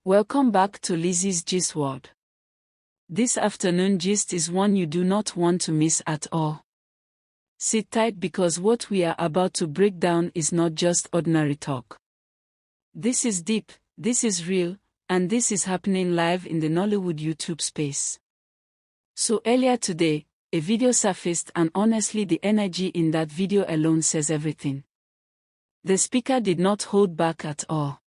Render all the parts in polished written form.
Welcome back to Lizzy's Gist World. This afternoon gist is one you do not want to miss at all. Sit tight because what we are about to break down is not just ordinary talk. This is deep, this is real, and this is happening live in the Nollywood YouTube space. So earlier today, a video surfaced and honestly the energy in that video alone says everything. The speaker did not hold back at all.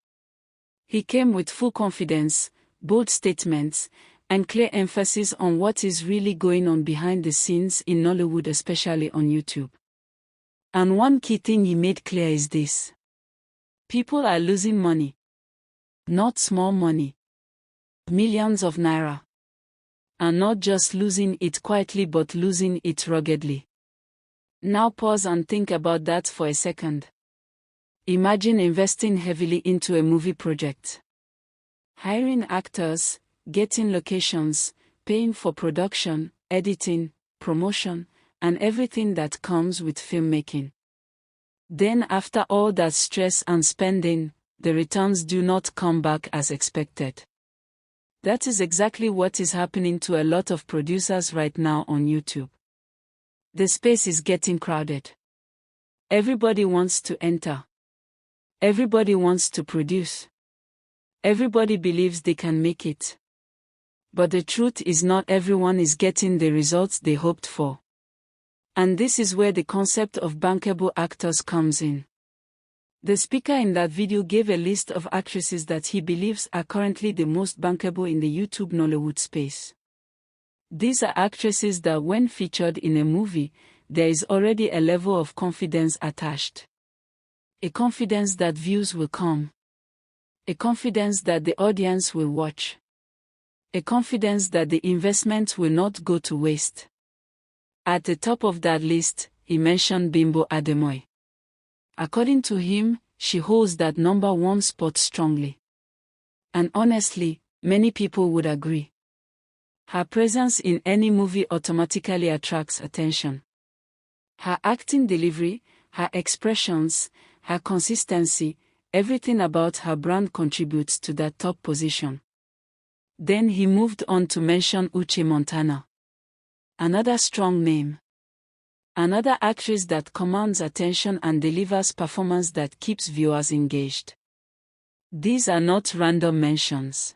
He came with full confidence, bold statements, and clear emphasis on what is really going on behind the scenes in Nollywood, especially on YouTube. And one key thing he made clear is this: people are losing money. Not small money. Millions of naira. And not just losing it quietly but losing it ruggedly. Now pause and think about that for a second. Imagine investing heavily into a movie project. Hiring actors, getting locations, paying for production, editing, promotion, and everything that comes with filmmaking. Then after all that stress and spending, the returns do not come back as expected. That is exactly what is happening to a lot of producers right now on YouTube. The space is getting crowded. Everybody wants to enter. Everybody wants to produce. Everybody believes they can make it. But the truth is not everyone is getting the results they hoped for. And this is where the concept of bankable actors comes in. The speaker in that video gave a list of actresses that he believes are currently the most bankable in the YouTube Nollywood space. These are actresses that when featured in a movie, there is already a level of confidence attached. A confidence that views will come. A confidence that the audience will watch. A confidence that the investment will not go to waste. At the top of that list, he mentioned Bimbo Ademoye. According to him, she holds that number one spot strongly. And honestly, many people would agree. Her presence in any movie automatically attracts attention. Her acting delivery, her expressions, her consistency, everything about her brand contributes to that top position. Then he moved on to mention Uche Montana. Another strong name. Another actress that commands attention and delivers performance that keeps viewers engaged. These are not random mentions.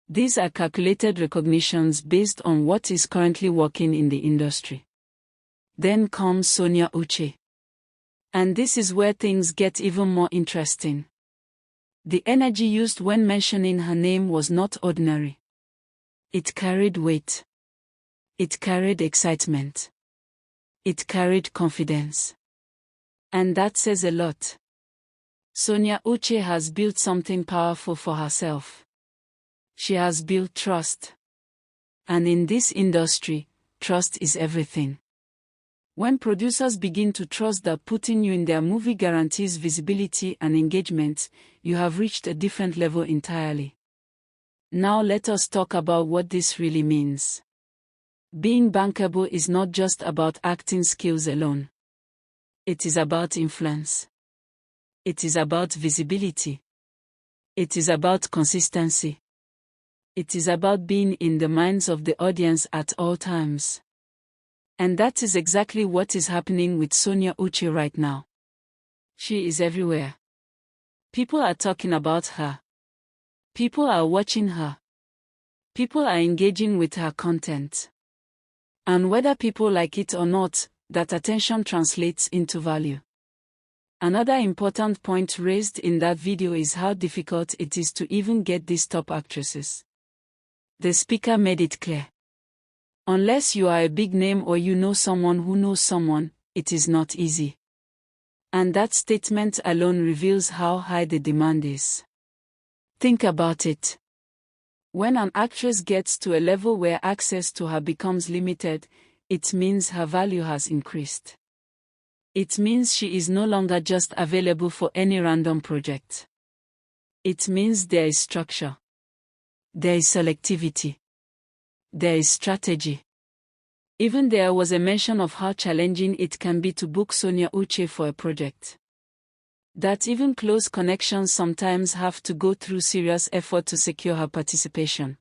These are calculated recognitions based on what is currently working in the industry. Then comes Sonia Uche. And this is where things get even more interesting. The energy used when mentioning her name was not ordinary. It carried weight. It carried excitement. It carried confidence. And that says a lot. Sonia Uche has built something powerful for herself. She has built trust. And in this industry, trust is everything. When producers begin to trust that putting you in their movie guarantees visibility and engagement, you have reached a different level entirely. Now let us talk about what this really means. Being bankable is not just about acting skills alone. It is about influence. It is about visibility. It is about consistency. It is about being in the minds of the audience at all times. And that is exactly what is happening with Sonia Uche right now. She is everywhere. People are talking about her. People are watching her. People are engaging with her content. And whether people like it or not, that attention translates into value. Another important point raised in that video is how difficult it is to even get these top actresses. The speaker made it clear. Unless you are a big name or you know someone who knows someone, it is not easy. And that statement alone reveals how high the demand is. Think about it. When an actress gets to a level where access to her becomes limited, it means her value has increased. It means she is no longer just available for any random project. It means there is structure. There is selectivity. There is strategy. Even there was a mention of how challenging it can be to book Sonia Uche for a project. That even close connections sometimes have to go through serious effort to secure her participation.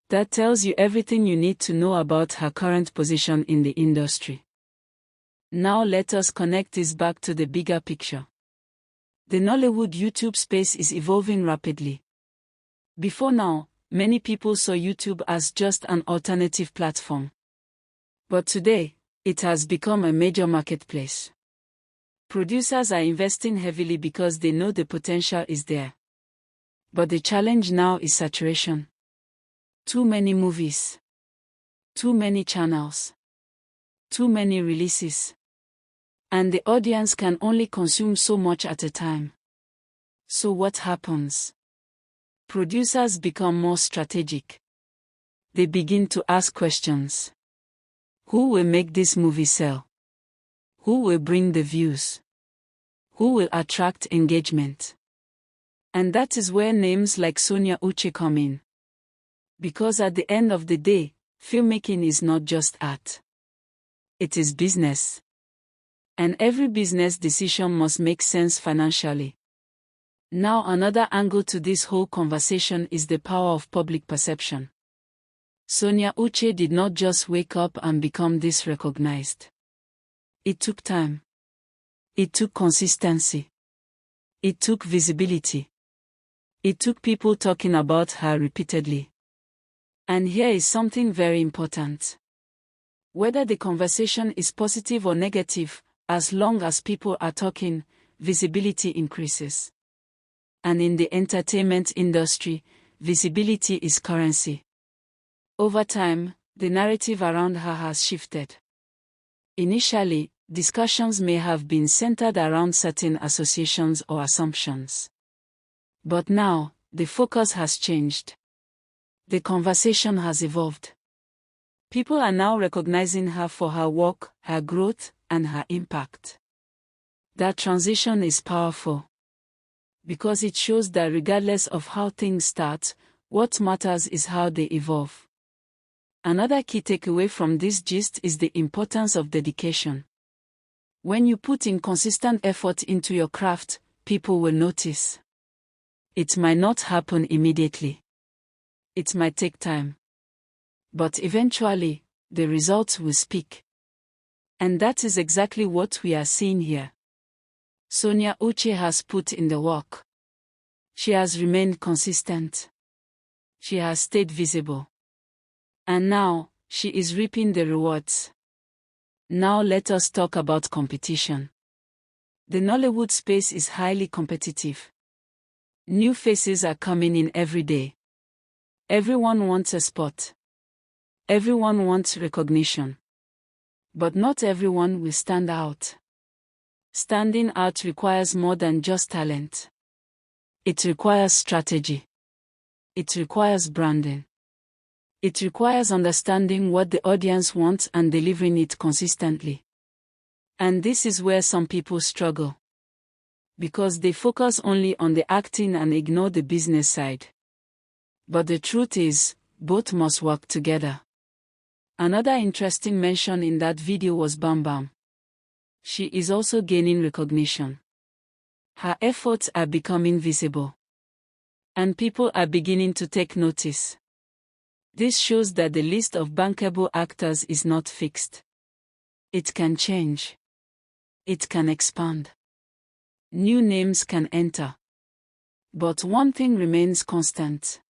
That tells you everything you need to know about her current position in the industry. Now let us connect this back to the bigger picture. The Nollywood YouTube space is evolving rapidly. Before now, many people saw YouTube as just an alternative platform. But today, it has become a major marketplace. Producers are investing heavily because they know the potential is there. But the challenge now is saturation. Too many movies. Too many channels. Too many releases. And the audience can only consume so much at a time. So what happens? Producers become more strategic. They begin to ask questions. Who will make this movie sell? Who will bring the views? Who will attract engagement? And that is where names like Sonia Uche come in. Because at the end of the day, filmmaking is not just art. It is business. And every business decision must make sense financially. Now another angle to this whole conversation is the power of public perception. Sonia Uche did not just wake up and become this recognized. It took time. It took consistency. It took visibility. It took people talking about her repeatedly. And here is something very important. Whether the conversation is positive or negative, as long as people are talking, visibility increases. And in the entertainment industry, visibility is currency. Over time, the narrative around her has shifted. Initially, discussions may have been centered around certain associations or assumptions. But now, the focus has changed. The conversation has evolved. People are now recognizing her for her work, her growth, and her impact. That transition is powerful. Because it shows that regardless of how things start, what matters is how they evolve. Another key takeaway from this gist is the importance of dedication. When you put in consistent effort into your craft, people will notice. It might not happen immediately. It might take time. But eventually, the results will speak. And that is exactly what we are seeing here. Sonia Uche has put in the work. She has remained consistent. She has stayed visible. And now, she is reaping the rewards. Now let us talk about competition. The Nollywood space is highly competitive. New faces are coming in every day. Everyone wants a spot. Everyone wants recognition. But not everyone will stand out. Standing out requires more than just talent. It requires strategy. It requires branding. It requires understanding what the audience wants and delivering it consistently. And this is where some people struggle. Because they focus only on the acting and ignore the business side. But the truth is, both must work together. Another interesting mention in that video was Bam Bam. She is also gaining recognition. Her efforts are becoming visible. And people are beginning to take notice. This shows that the list of bankable actors is not fixed. It can change. It can expand. New names can enter. But one thing remains constant: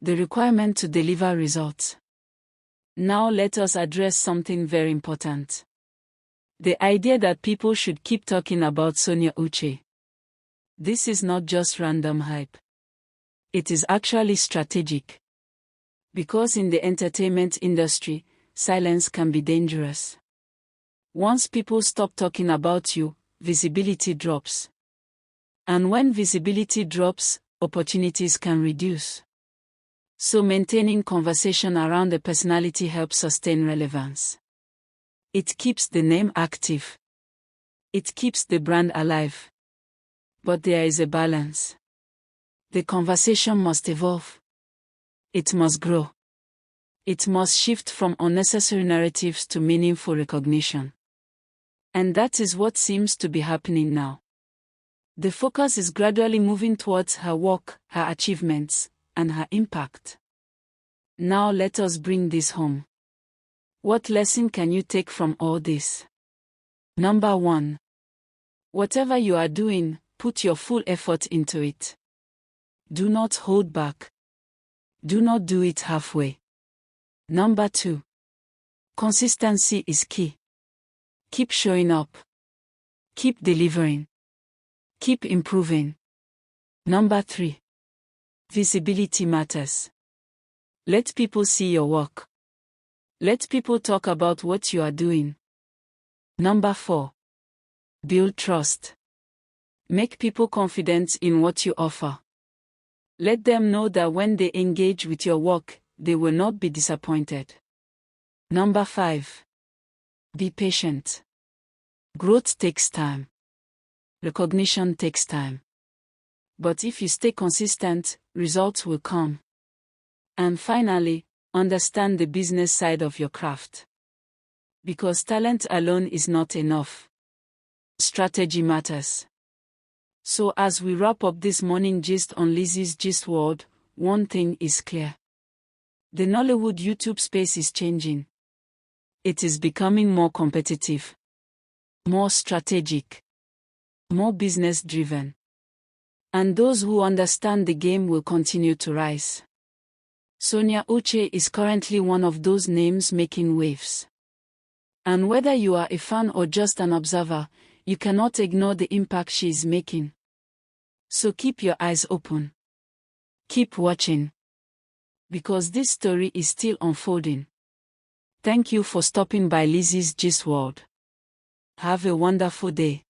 the requirement to deliver results. Now let us address something very important. The idea that people should keep talking about Sonia Uche. This is not just random hype. It is actually strategic. Because in the entertainment industry, silence can be dangerous. Once people stop talking about you, visibility drops. And when visibility drops, opportunities can reduce. So maintaining conversation around a personality helps sustain relevance. It keeps the name active. It keeps the brand alive. But there is a balance. The conversation must evolve. It must grow. It must shift from unnecessary narratives to meaningful recognition. And that is what seems to be happening now. The focus is gradually moving towards her work, her achievements, and her impact. Now let us bring this home. What lesson can you take from all this? Number 1. Whatever you are doing, put your full effort into it. Do not hold back. Do not do it halfway. Number 2. Consistency is key. Keep showing up. Keep delivering. Keep improving. Number 3. Visibility matters. Let people see your work. Let people talk about what you are doing. Number 4. Build trust. Make people confident in what you offer. Let them know that when they engage with your work, they will not be disappointed. Number 5. Be patient. Growth takes time. Recognition takes time. But if you stay consistent, results will come. And finally, understand the business side of your craft. Because talent alone is not enough. Strategy matters. So as we wrap up this morning gist on Lizzy's Gist World, one thing is clear. The Nollywood YouTube space is changing. It is becoming more competitive, more strategic, more business-driven. And those who understand the game will continue to rise. Sonia Uche is currently one of those names making waves. And whether you are a fan or just an observer, you cannot ignore the impact she is making. So keep your eyes open. Keep watching. Because this story is still unfolding. Thank you for stopping by Lizzy's Gist World. Have a wonderful day.